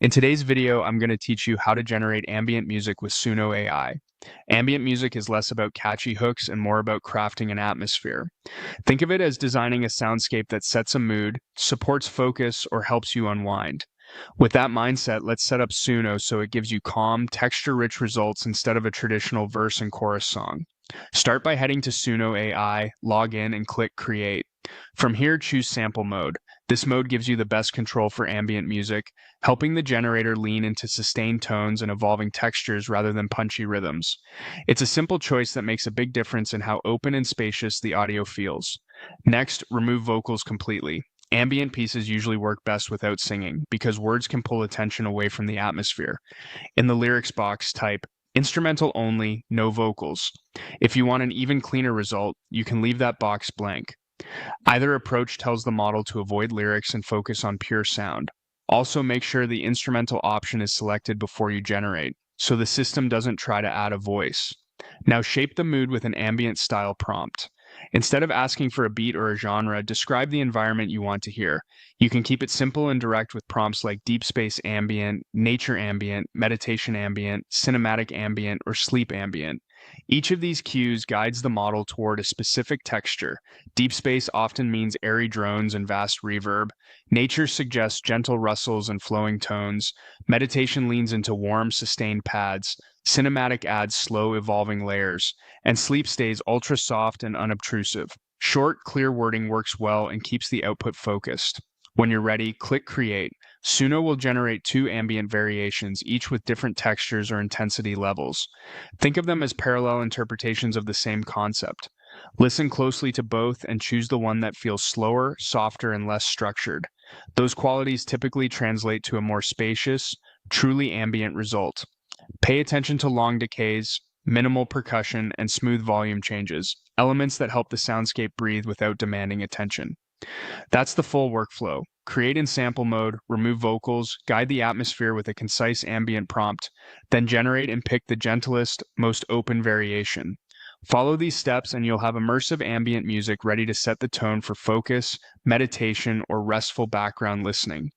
In today's video, I'm going to teach you how to generate ambient music with Suno AI. Ambient music is less about catchy hooks and more about crafting an atmosphere. Think of it as designing a soundscape that sets a mood, supports focus, or helps you unwind. With that mindset, let's set up Suno so it gives you calm, texture-rich results instead of a traditional verse and chorus song. Start by heading to Suno AI, log in, and click Create. From here, choose Sample Mode. This mode gives you the best control for ambient music, helping the generator lean into sustained tones and evolving textures rather than punchy rhythms. It's a simple choice that makes a big difference in how open and spacious the audio feels. Next, remove vocals completely. Ambient pieces usually work best without singing because words can pull attention away from the atmosphere. In the lyrics box, type instrumental only, no vocals. If you want an even cleaner result, you can leave that box blank. Either approach tells the model to avoid lyrics and focus on pure sound. Also, make sure the instrumental option is selected before you generate, so the system doesn't try to add a voice. Now shape the mood with an ambient style prompt. Instead of asking for a beat or a genre, describe the environment you want to hear. You can keep it simple and direct with prompts like deep space ambient, nature ambient, meditation ambient, cinematic ambient, or sleep ambient. Each of these cues guides the model toward a specific texture. Deep space often means airy drones and vast reverb. Nature suggests gentle rustles and flowing tones. Meditation leans into warm, sustained pads. Cinematic adds slow, evolving layers. And sleep stays ultra soft and unobtrusive. Short, clear wording works well and keeps the output focused. When you're ready, click Create. Suno will generate two ambient variations, each with different textures or intensity levels. Think of them as parallel interpretations of the same concept. Listen closely to both and choose the one that feels slower, softer, and less structured. Those qualities typically translate to a more spacious, truly ambient result. Pay attention to long decays, minimal percussion, and smooth volume changes, elements that help the soundscape breathe without demanding attention. That's the full workflow. Create in sample mode, remove vocals, guide the atmosphere with a concise ambient prompt, then generate and pick the gentlest, most open variation. Follow these steps and you'll have immersive ambient music ready to set the tone for focus, meditation, or restful background listening.